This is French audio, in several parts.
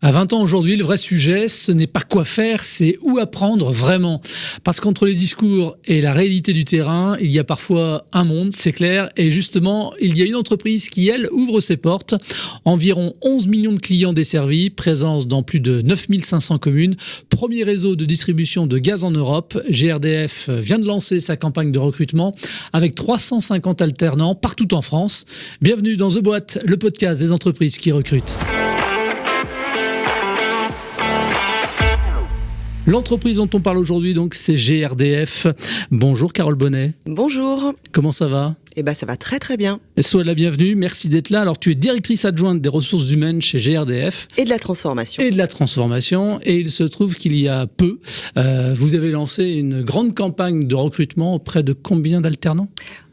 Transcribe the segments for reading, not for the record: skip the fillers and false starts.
À 20 ans aujourd'hui, le vrai sujet, ce n'est pas quoi faire, c'est où apprendre vraiment. Parce qu'entre les discours et la réalité du terrain, il y a parfois un monde, c'est clair. Et justement, il y a une entreprise qui, elle, ouvre ses portes. Environ 11 millions de clients desservis, présence dans plus de 9500 communes. Premier réseau de distribution de gaz en Europe. GRDF vient de lancer sa campagne de recrutement avec 350 alternants partout en France. Bienvenue dans The Boîte, le podcast des entreprises qui recrutent. L'entreprise dont on parle aujourd'hui, donc, c'est GRDF. Bonjour Carole Bonnet. Bonjour. Comment ça va ? Ça va très très bien. Sois la bienvenue, merci d'être là. Alors tu es directrice adjointe des ressources humaines chez GRDF. Et de la transformation. Et il se trouve qu'il y a peu, vous avez lancé une grande campagne de recrutement auprès de combien d'alternants ?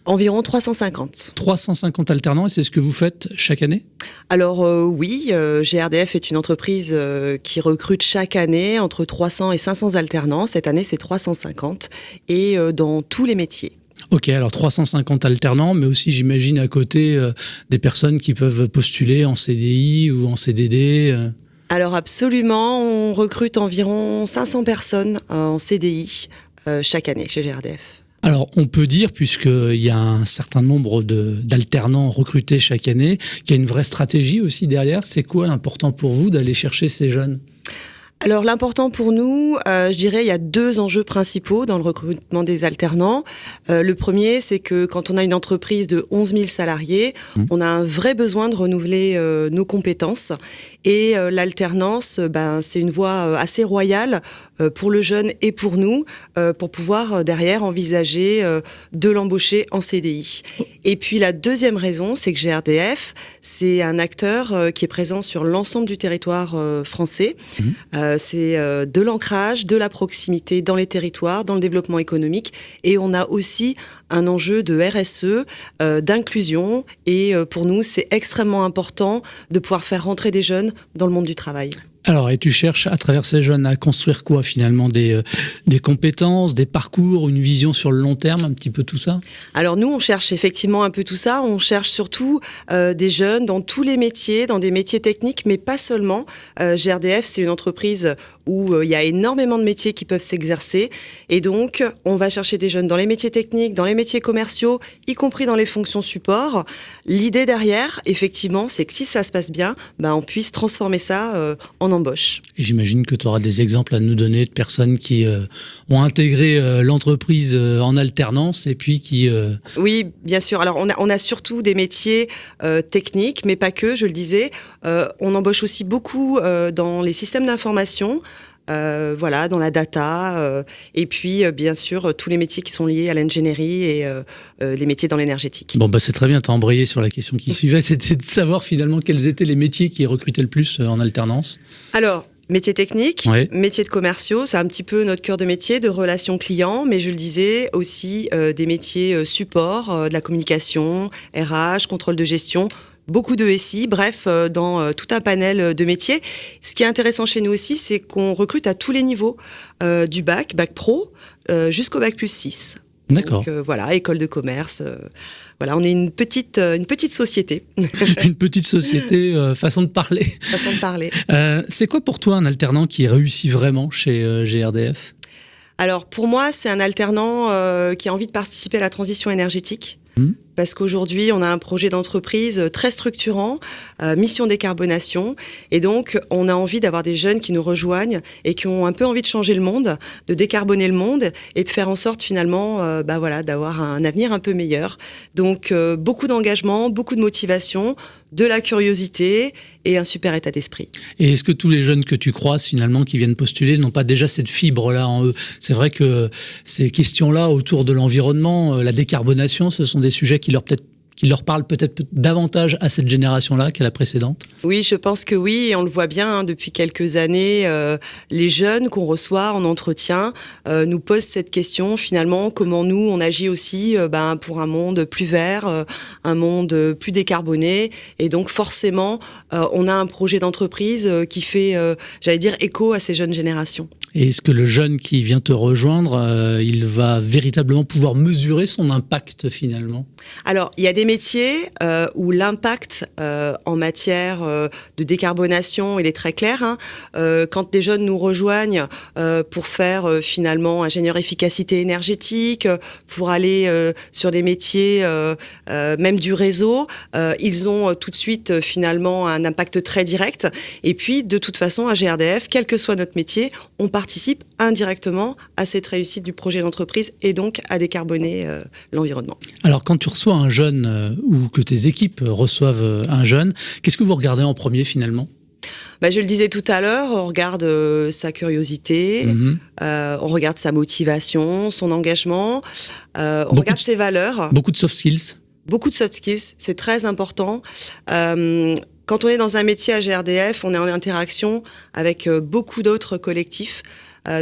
Environ 350. 350 alternants, et c'est ce que vous faites chaque année ? Alors oui, GRDF est une entreprise qui recrute chaque année entre 300 et 500 alternants. Cette année, c'est 350 et dans tous les métiers. Ok, alors 350 alternants, mais aussi j'imagine à côté des personnes qui peuvent postuler en CDI ou en CDD. Alors absolument, on recrute environ 500 personnes en CDI chaque année chez GRDF. Alors, on peut dire, puisqu'il y a un certain nombre d'alternants recrutés chaque année, qu'il y a une vraie stratégie aussi derrière. C'est quoi l'important pour vous d'aller chercher ces jeunes ? Alors l'important pour nous, je dirais, il y a deux enjeux principaux dans le recrutement des alternants. Le premier, c'est que quand on a une entreprise de 11 000 salariés, on a un vrai besoin de renouveler nos compétences. Et l'alternance, c'est une voie assez royale pour le jeune et pour nous, pour pouvoir derrière envisager de l'embaucher en CDI. Et puis la deuxième raison, c'est que GRDF, c'est un acteur qui est présent sur l'ensemble du territoire français. C'est de l'ancrage, de la proximité dans les territoires, dans le développement économique. Et on a aussi un enjeu de RSE, d'inclusion. Et pour nous, c'est extrêmement important de pouvoir faire rentrer des jeunes dans le monde du travail. Alors, et tu cherches à travers ces jeunes à construire quoi finalement ? Des compétences, des parcours, une vision sur le long terme, un petit peu tout ça ? Alors nous, on cherche effectivement un peu tout ça. On cherche surtout des jeunes dans tous les métiers, dans des métiers techniques, mais pas seulement. GRDF, c'est une entreprise où il y a énormément de métiers qui peuvent s'exercer. Et donc, on va chercher des jeunes dans les métiers techniques, dans les métiers commerciaux, y compris dans les fonctions support. L'idée derrière, effectivement, c'est que si ça se passe bien, on puisse transformer ça en embauche. Et j'imagine que tu auras des exemples à nous donner de personnes qui ont intégré l'entreprise en alternance et puis qui... Oui, bien sûr. Alors, on a surtout des métiers techniques, mais pas que, je le disais. On embauche aussi beaucoup dans les systèmes d'information, dans la data, et puis bien sûr tous les métiers qui sont liés à l'ingénierie et les métiers dans l'énergétique. Bon, c'est très bien, tu as embrayé sur la question qui suivait, c'était de savoir finalement quels étaient les métiers qui recrutaient le plus en alternance. Alors, métiers techniques, ouais. Métiers de commerciaux, c'est un petit peu notre cœur de métier, de relations clients, mais je le disais aussi des métiers support, de la communication, RH, contrôle de gestion, beaucoup de SI, bref, dans tout un panel de métiers. Ce qui est intéressant chez nous aussi, c'est qu'on recrute à tous les niveaux, du bac pro, jusqu'au bac plus 6. D'accord. Donc école de commerce. On est une petite société. Une petite société, façon de parler. Façon de parler. C'est quoi pour toi un alternant qui réussit vraiment chez GRDF ? Alors pour moi, c'est un alternant qui a envie de participer à la transition énergétique. Parce qu'aujourd'hui, on a un projet d'entreprise très structurant, mission décarbonation. Et donc, on a envie d'avoir des jeunes qui nous rejoignent et qui ont un peu envie de changer le monde, de décarboner le monde et de faire en sorte finalement d'avoir un avenir un peu meilleur. Donc, beaucoup d'engagement, beaucoup de motivation, de la curiosité et un super état d'esprit. Et est-ce que tous les jeunes que tu croises finalement qui viennent postuler n'ont pas déjà cette fibre-là en eux ? C'est vrai que ces questions-là autour de l'environnement, la décarbonation, ce sont des sujets qui leur parlent peut-être davantage à cette génération-là qu'à la précédente ? Oui, je pense que oui, et on le voit bien depuis quelques années. Les jeunes qu'on reçoit en entretien nous posent cette question, finalement, comment nous, on agit aussi pour un monde plus vert, un monde plus décarboné. Et donc, forcément, on a un projet d'entreprise qui fait, écho à ces jeunes générations. Et est-ce que le jeune qui vient te rejoindre, il va véritablement pouvoir mesurer son impact finalement ? Alors, il y a des métiers où l'impact en matière de décarbonation, il est très clair. Quand des jeunes nous rejoignent pour faire finalement ingénieur efficacité énergétique, pour aller sur des métiers même du réseau, ils ont tout de suite finalement un impact très direct. Et puis, de toute façon, à GRDF, quel que soit notre métier, on participe indirectement à cette réussite du projet d'entreprise et donc à décarboner l'environnement. Alors, quand tu reçois un jeune ou que tes équipes reçoivent un jeune, qu'est-ce que vous regardez en premier finalement ? Je le disais tout à l'heure, on regarde sa curiosité, on regarde sa motivation, son engagement, on regarde ses valeurs. Beaucoup de soft skills. Beaucoup de soft skills, c'est très important. Quand on est dans un métier à GRDF, on est en interaction avec beaucoup d'autres collectifs.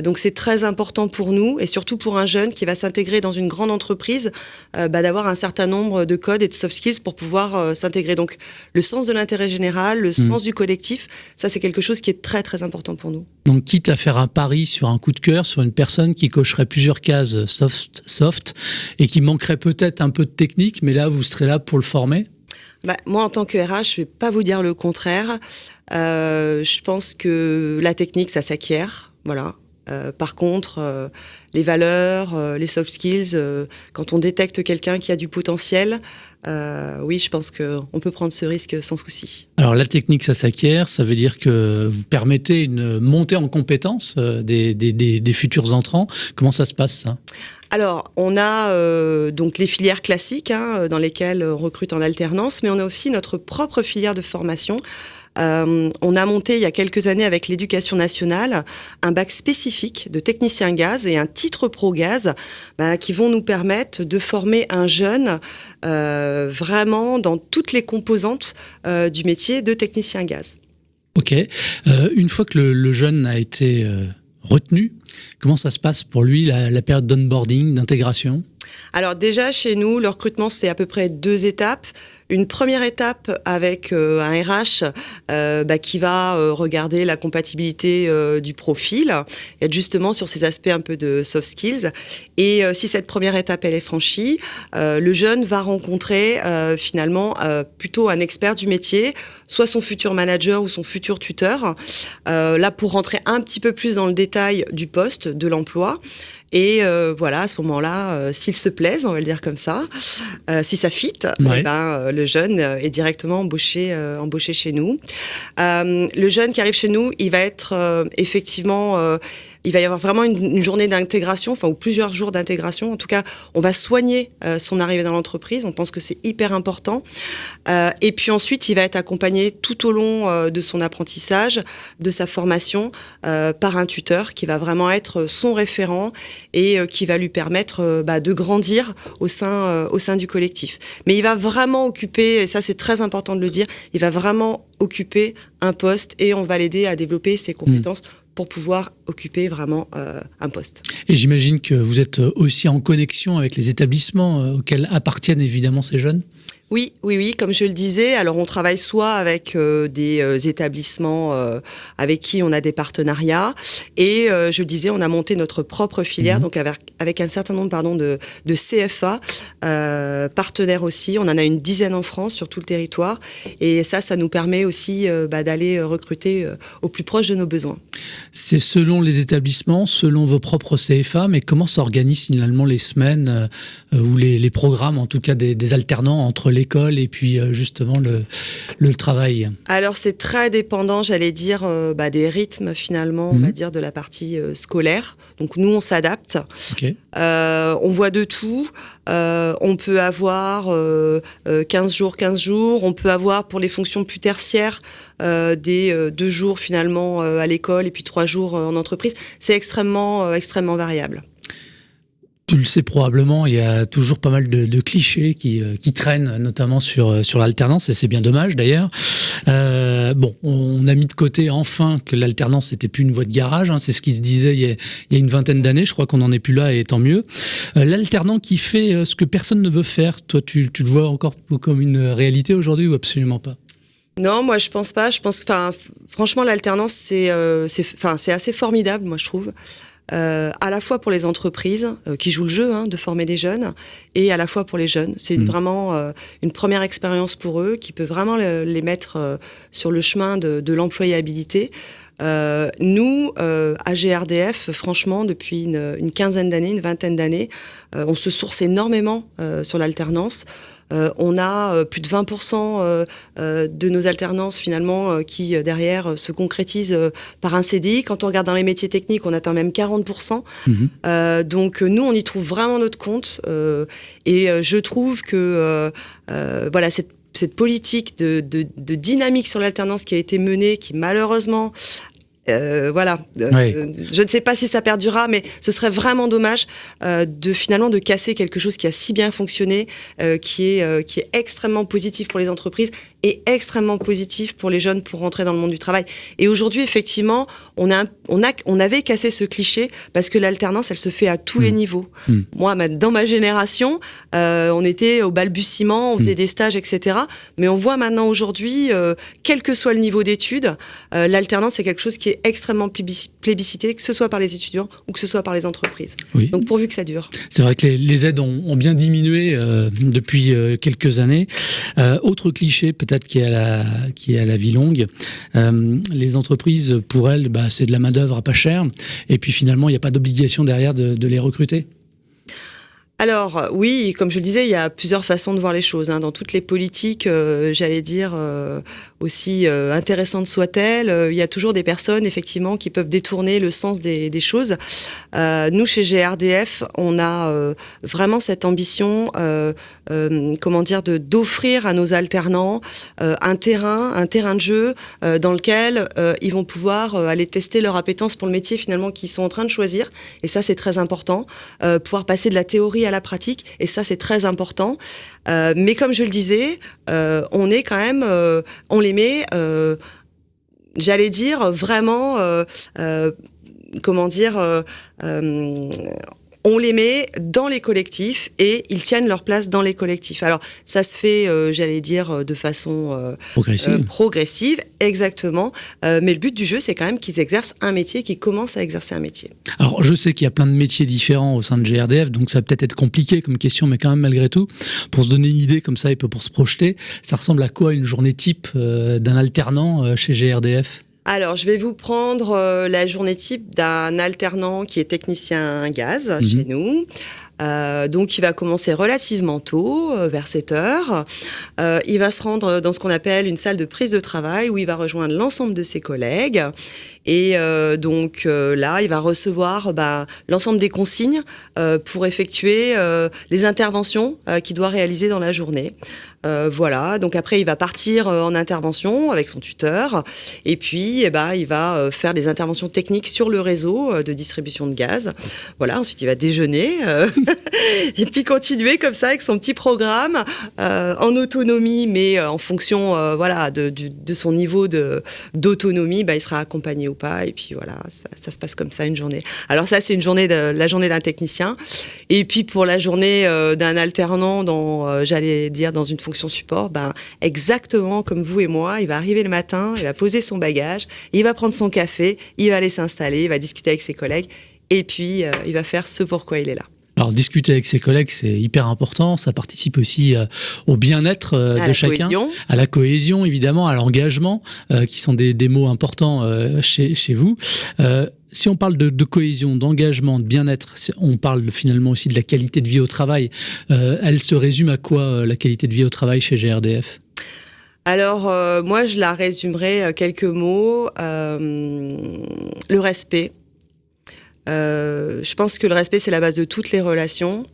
Donc c'est très important pour nous et surtout pour un jeune qui va s'intégrer dans une grande entreprise d'avoir un certain nombre de codes et de soft skills pour pouvoir s'intégrer. Donc le sens de l'intérêt général, le sens du collectif, ça c'est quelque chose qui est très très important pour nous. Donc quitte à faire un pari sur un coup de cœur, sur une personne qui cocherait plusieurs cases soft et qui manquerait peut-être un peu de technique, mais là vous serez là pour le former ? Moi, en tant que RH, je vais pas vous dire le contraire. Je pense que la technique, ça s'acquiert. Voilà. Par contre, les valeurs, les soft skills, quand on détecte quelqu'un qui a du potentiel, oui, je pense qu'on peut prendre ce risque sans souci. Alors la technique, ça s'acquiert, ça veut dire que vous permettez une montée en compétences des futurs entrants. Comment ça se passe, ça ? Alors, on a donc les filières classiques dans lesquelles on recrute en alternance, mais on a aussi notre propre filière de formation. On a monté il y a quelques années avec l'Éducation nationale un bac spécifique de technicien gaz et un titre pro gaz qui vont nous permettre de former un jeune vraiment dans toutes les composantes du métier de technicien gaz. Ok. Une fois que le jeune a été retenu, comment ça se passe pour lui, la période d'onboarding, d'intégration ? Alors déjà, chez nous, le recrutement, c'est à peu près 2 étapes. Une première étape avec un RH qui va regarder la compatibilité du profil, être justement sur ces aspects un peu de soft skills. Et si cette première étape elle est franchie, le jeune va rencontrer finalement plutôt un expert du métier, soit son futur manager ou son futur tuteur, là pour rentrer un petit peu plus dans le détail du poste, de l'emploi. Et voilà, à ce moment-là, s'ils se plaisent, on va le dire comme ça, si ça fit, ouais. Le jeune est directement embauché chez nous. Le jeune qui arrive chez nous, il va être effectivement... il va y avoir vraiment une journée d'intégration, ou plusieurs jours d'intégration. En tout cas, on va soigner son arrivée dans l'entreprise. On pense que c'est hyper important. Et puis ensuite, il va être accompagné tout au long de son apprentissage, de sa formation, par un tuteur qui va vraiment être son référent et qui va lui permettre de grandir au sein du collectif. Mais il va vraiment occuper, et ça c'est très important de le dire, il va vraiment occuper un poste et on va l'aider à développer ses compétences pour pouvoir occuper vraiment un poste. Et j'imagine que vous êtes aussi en connexion avec les établissements auxquels appartiennent évidemment ces jeunes ? Oui, comme je le disais, alors on travaille soit avec des établissements avec qui on a des partenariats et je le disais, on a monté notre propre filière, donc avec un certain nombre de CFA partenaires aussi. On en a une dizaine en France sur tout le territoire et ça nous permet aussi d'aller recruter au plus proche de nos besoins. C'est selon les établissements, selon vos propres CFA, mais comment s'organisent finalement les semaines ou les programmes, en tout cas des alternants entre l'école et puis justement le travail ? Alors c'est très dépendant, j'allais dire, des rythmes finalement, on va dire de la partie scolaire. Donc nous on s'adapte, on voit de tout. On peut avoir 15 jours, on peut avoir pour les fonctions plus tertiaires des 2 jours finalement à l'école et puis 3 jours en entreprise. C'est extrêmement variable. Tu le sais probablement, il y a toujours pas mal de clichés qui traînent, notamment sur l'alternance, et c'est bien dommage d'ailleurs. On a mis de côté enfin que l'alternance c'était plus une voie de garage, c'est ce qui se disait il y a une vingtaine d'années, je crois qu'on n'en est plus là et tant mieux. L'alternant qui fait ce que personne ne veut faire, toi tu le vois encore comme une réalité aujourd'hui ou absolument pas ? Non, moi je pense pas. Je pense que, franchement, l'alternance c'est assez formidable, moi je trouve. À la fois pour les entreprises qui jouent le jeu de former les jeunes, et à la fois pour les jeunes. C'est vraiment une première expérience pour eux qui peut vraiment les mettre sur le chemin de l'employabilité. Nous, à GRDF, franchement, depuis une quinzaine d'années, une vingtaine d'années, on se source énormément sur l'alternance. On a plus de 20% de nos alternances finalement qui derrière se concrétisent par un CDI. Quand on regarde dans les métiers techniques, on atteint même 40%. Donc nous, on y trouve vraiment notre compte. Et je trouve que voilà, cette politique de dynamique sur l'alternance qui a été menée, qui malheureusement... je ne sais pas si ça perdurera, mais ce serait vraiment dommage de casser quelque chose qui a si bien fonctionné, qui est extrêmement positif pour les entreprises et extrêmement positif pour les jeunes pour rentrer dans le monde du travail. Et aujourd'hui, effectivement, on avait cassé ce cliché parce que l'alternance, elle se fait à tous les niveaux. Moi, dans ma génération, on était au balbutiement, on faisait des stages, etc. Mais on voit maintenant aujourd'hui, quel que soit le niveau d'études, l'alternance, c'est quelque chose qui est extrêmement plébiscité, que ce soit par les étudiants ou que ce soit par les entreprises. Oui. Donc pourvu que ça dure. C'est vrai que les aides ont bien diminué depuis quelques années. Autre cliché peut-être qui est à la vie longue, les entreprises, pour elles, c'est de la main-d'œuvre à pas cher, et puis finalement il n'y a pas d'obligation derrière de les recruter. Alors oui, comme je le disais, il y a plusieurs façons de voir les choses. Dans toutes les politiques, j'allais dire, aussi intéressantes soient-elles, il y a toujours des personnes, effectivement, qui peuvent détourner le sens des choses. Nous, chez GRDF, on a vraiment cette ambition, d'offrir à nos alternants un terrain de jeu dans lequel ils vont pouvoir aller tester leur appétence pour le métier, finalement, qu'ils sont en train de choisir. Et ça, c'est très important. Pouvoir passer de la théorie à la pratique, et ça c'est très important. Mais comme je le disais, on est quand même, on les met, j'allais dire vraiment, on les met dans les collectifs et ils tiennent leur place dans les collectifs. Alors, ça se fait, j'allais dire, de façon progressive, exactement. Mais le but du jeu, c'est quand même qu'ils exercent un métier, qu'ils commencent à exercer un métier. Alors, je sais qu'il y a plein de métiers différents au sein de GRDF, donc ça va peut-être être compliqué comme question, mais quand même, malgré tout, pour se donner une idée comme ça et pour se projeter, ça ressemble à quoi une journée type d'un alternant chez GRDF ? Alors, je vais vous prendre la journée type d'un alternant qui est technicien gaz chez nous. Donc, il va commencer relativement tôt, vers 7 heures. Il va se rendre dans ce qu'on appelle une salle de prise de travail où il va rejoindre l'ensemble de ses collègues. Et donc là, il va recevoir l'ensemble des consignes pour effectuer les interventions qu'il doit réaliser dans la journée. Voilà, donc après il va partir en intervention avec son tuteur et puis il va faire des interventions techniques sur le réseau de distribution de gaz. Voilà, ensuite il va déjeuner et puis continuer comme ça avec son petit programme en autonomie, mais en fonction de son niveau d'autonomie, il sera accompagné ou pas, et puis voilà, ça se passe comme ça une journée. Alors ça c'est la journée d'un technicien, et puis pour la journée d'un alternant dans une fonction support, exactement comme vous et moi, il va arriver le matin, il va poser son bagage, il va prendre son café, il va aller s'installer, il va discuter avec ses collègues, et puis il va faire ce pourquoi il est là. Alors, discuter avec ses collègues, c'est hyper important. Ça participe aussi au bien-être de chacun. À la cohésion, évidemment, à l'engagement, qui sont des mots importants chez vous. Si on parle de cohésion, d'engagement, de bien-être, on parle finalement aussi de la qualité de vie au travail. Elle se résume à quoi, la qualité de vie au travail chez GRDF ? Alors, moi, je la résumerai quelques mots. Le respect. Je pense que le respect, c'est la base de toutes les relations,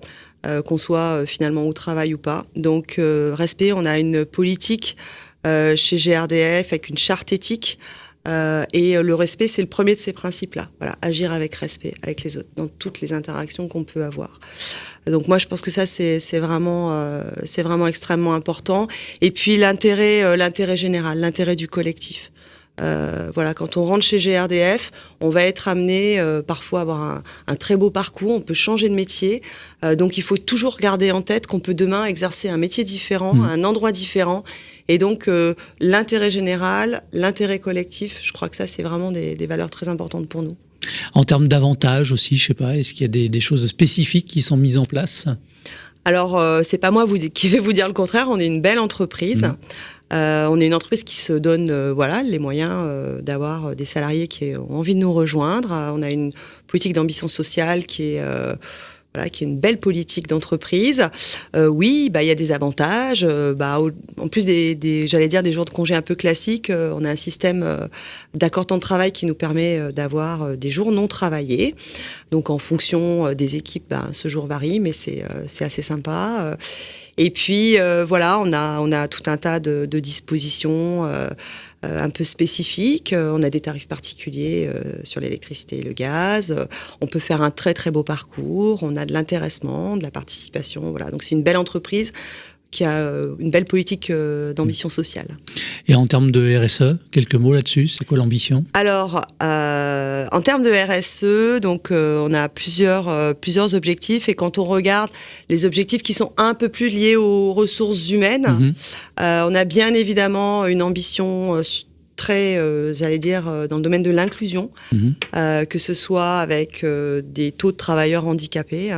qu'on soit finalement au travail ou pas. Donc, respect, on a une politique chez GRDF avec une charte éthique. Et le respect, c'est le premier de ces principes-là. Voilà, agir avec respect avec les autres dans toutes les interactions qu'on peut avoir. Donc moi, je pense que ça, c'est vraiment extrêmement important. Et puis l'intérêt général, l'intérêt du collectif. Voilà, quand on rentre chez GRDF, on va être amené parfois à avoir un très beau parcours, on peut changer de métier. Donc il faut toujours garder en tête qu'on peut demain exercer un métier différent, à un endroit différent. Et donc l'intérêt général, l'intérêt collectif, je crois que ça c'est vraiment des valeurs très importantes pour nous. En termes d'avantages aussi, je sais pas, est-ce qu'il y a des choses spécifiques qui sont mises en place ? Alors, c'est pas moi qui vais vous dire le contraire, on est une belle entreprise. On est une entreprise qui se donne les moyens d'avoir des salariés qui ont envie de nous rejoindre. On a une politique d'ambition sociale qui est une belle politique d'entreprise. Oui, il y a des avantages. En plus j'allais dire des jours de congé un peu classiques, on a un système d'accord temps de travail qui nous permet d'avoir des jours non travaillés. Donc en fonction des équipes, ce jour varie, mais c'est assez sympa. Et puis on a tout un tas de dispositions un peu spécifiques. On a des tarifs particuliers sur l'électricité et le gaz. On peut faire un très très beau parcours. On a de l'intéressement, de la participation. Voilà. Donc c'est une belle entreprise qui a une belle politique d'ambition sociale. Et en termes de RSE, quelques mots là-dessus, c'est quoi l'ambition ? Alors, en termes de RSE, donc on a plusieurs objectifs, et quand on regarde les objectifs qui sont un peu plus liés aux ressources humaines, on a bien évidemment une ambition très, dans le domaine de l'inclusion, que ce soit avec des taux de travailleurs handicapés.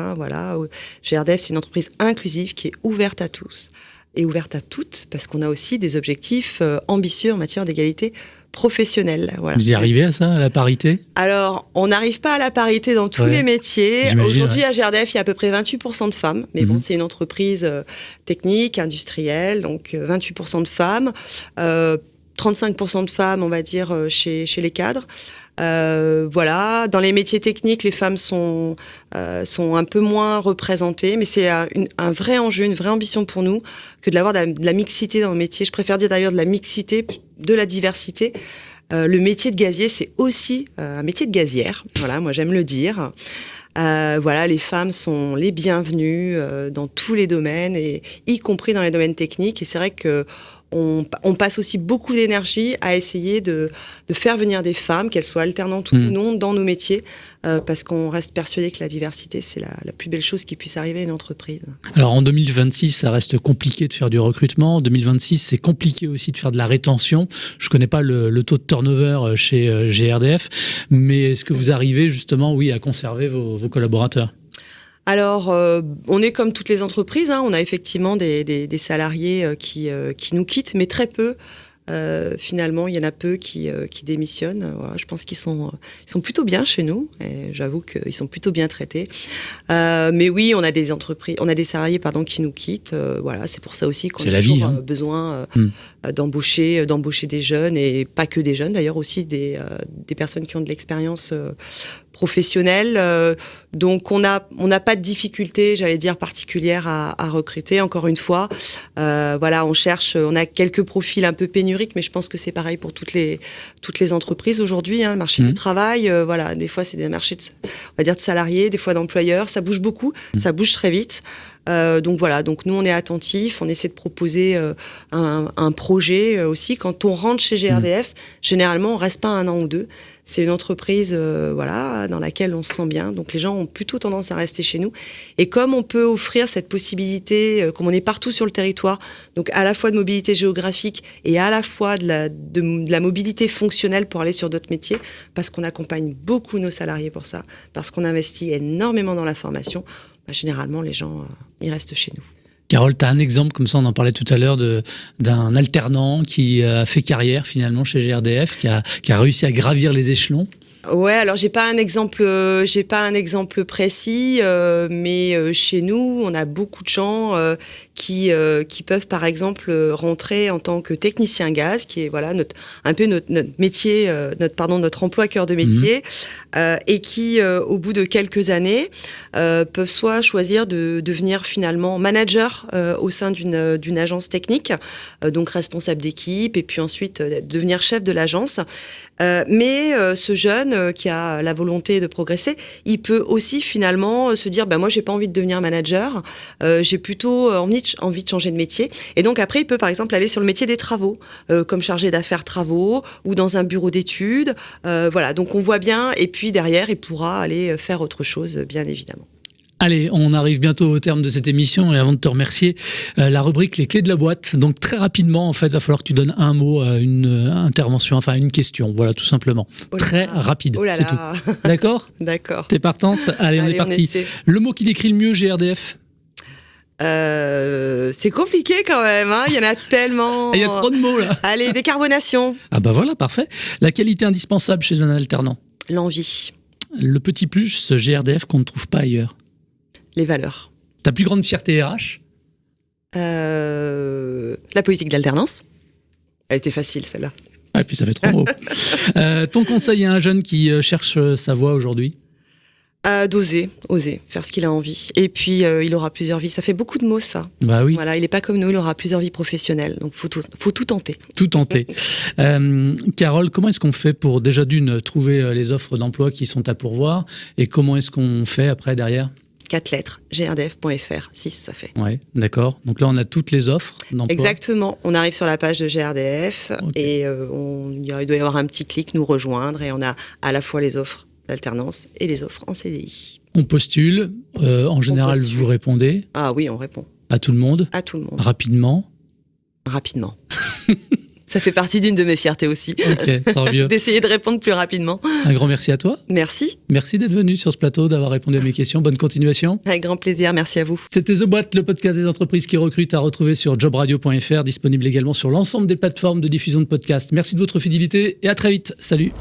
GRDF, c'est une entreprise inclusive qui est ouverte à tous et ouverte à toutes, parce qu'on a aussi des objectifs ambitieux en matière d'égalité professionnelle. Voilà. Vous y arrivez à ça, à la parité ? Alors, on n'arrive pas à la parité dans tous les métiers. Aujourd'hui, à GRDF, il y a à peu près 28% de femmes. Mais bon, c'est une entreprise technique, industrielle, donc 28% de femmes. 35% de femmes, on va dire, chez les cadres. Dans les métiers techniques, les femmes sont un peu moins représentées, mais c'est un vrai enjeu, une vraie ambition pour nous que d'avoir de la mixité dans le métier. Je préfère dire d'ailleurs de la mixité, de la diversité. Le métier de gazier, c'est aussi un métier de gazière. Voilà, moi j'aime le dire. Les femmes sont les bienvenues dans tous les domaines, et y compris dans les domaines techniques. Et c'est vrai que on passe aussi beaucoup d'énergie à essayer de faire venir des femmes, qu'elles soient alternantes ou non, dans nos métiers, parce qu'on reste persuadé que la diversité, c'est la plus belle chose qui puisse arriver à une entreprise. Alors en 2026, ça reste compliqué de faire du recrutement. En 2026, c'est compliqué aussi de faire de la rétention. Je ne connais pas le taux de turnover chez GRDF, mais est-ce que vous arrivez justement, à conserver vos collaborateurs ? Alors, on est comme toutes les entreprises, on a effectivement des salariés qui nous quittent, mais très peu. Finalement, il y en a peu qui démissionnent. Je pense qu'ils sont plutôt bien chez nous, et j'avoue qu'ils sont plutôt bien traités. Mais oui, on a des salariés qui nous quittent. C'est pour ça aussi qu'on a toujours besoin d'embaucher des jeunes, et pas que des jeunes, d'ailleurs aussi des personnes qui ont de l'expérience professionnelle. Donc on n'a pas de difficulté, j'allais dire, particulière à recruter. Encore une fois, on a quelques profils un peu pénuriques, mais je pense que c'est pareil pour toutes les entreprises aujourd'hui. Le marché du travail, des fois c'est des marchés de salariés, des fois d'employeurs. Ça bouge beaucoup, ça bouge très vite. Donc nous on est attentifs, on essaie de proposer un projet aussi. Quand on rentre chez GRDF, généralement on reste pas 1 an ou 2. C'est une entreprise dans laquelle on se sent bien. Donc les gens ont plutôt tendance à rester chez nous. Et comme on peut offrir cette possibilité, comme on est partout sur le territoire, donc à la fois de mobilité géographique et à la fois de la mobilité fonctionnelle pour aller sur d'autres métiers, parce qu'on accompagne beaucoup nos salariés pour ça, parce qu'on investit énormément dans la formation, généralement les gens ils restent chez nous. Carole, tu as un exemple comme ça, on en parlait tout à l'heure, d'un alternant qui a fait carrière finalement chez GRDF, qui a réussi à gravir les échelons. Ouais, alors j'ai pas un exemple précis, mais chez nous, on a beaucoup de gens qui peuvent par exemple rentrer en tant que technicien gaz, qui est notre métier, notre emploi cœur de métier, et qui au bout de quelques années peuvent soit choisir de devenir finalement manager au sein d'une agence technique, donc responsable d'équipe, et puis ensuite devenir chef de l'agence. Mais ce jeune qui a la volonté de progresser, il peut aussi finalement se dire moi j'ai pas envie de devenir manager, j'ai plutôt envie de envie de changer de métier. Et donc après, il peut par exemple aller sur le métier des travaux, comme chargé d'affaires travaux ou dans un bureau d'études. Voilà, donc on voit bien. Et puis derrière, il pourra aller faire autre chose, bien évidemment. Allez, on arrive bientôt au terme de cette émission et avant de te remercier, la rubrique Les clés de la boîte. Donc très rapidement, en fait, il va falloir que tu donnes un mot à une intervention, enfin une question, voilà, tout simplement. Très rapide, c'est tout. D'accord ? D'accord. T'es partante ? Allez, on est parti. Le mot qui décrit le mieux GRDF ? C'est compliqué quand même, hein. Il y en a tellement. Il y a trop de mots là. Allez, décarbonation. Ah bah voilà, parfait. La qualité indispensable chez un alternant ? L'envie. Le petit plus GRDF qu'on ne trouve pas ailleurs ? Les valeurs. Ta plus grande fierté RH ? La politique d'alternance. Elle était facile, celle-là. Ah, et puis ça fait 3 mots. Ton conseil à un jeune qui cherche sa voie aujourd'hui ? D'oser, faire ce qu'il a envie. Et puis, il aura plusieurs vies. Ça fait beaucoup de mots, ça. Bah oui. Voilà, il n'est pas comme nous, il aura plusieurs vies professionnelles. Donc, faut tout tenter. Tout tenter. Carole, comment est-ce qu'on fait pour, déjà d'une, trouver les offres d'emploi qui sont à pourvoir ? Et comment est-ce qu'on fait après, derrière ? 4 lettres, grdf.fr, 6 ça fait. Ouais, d'accord. Donc là, on a toutes les offres d'emploi. Exactement. On arrive sur la page de GRDF et il doit y avoir un petit clic, nous rejoindre, et on a à la fois les offres d'alternance et les offres en CDI. On postule. En général, vous répondez ? Ah oui, on répond. À tout le monde ? À tout le monde. Rapidement ? Rapidement. Ça fait partie d'une de mes fiertés aussi. Ok, tant mieux. D'essayer de répondre plus rapidement. Un grand merci à toi. Merci. Merci d'être venu sur ce plateau, d'avoir répondu à mes questions. Bonne continuation. Avec grand plaisir, merci à vous. C'était The Boîte, le podcast des entreprises qui recrutent, à retrouver sur jobradio.fr, disponible également sur l'ensemble des plateformes de diffusion de podcasts. Merci de votre fidélité et à très vite. Salut.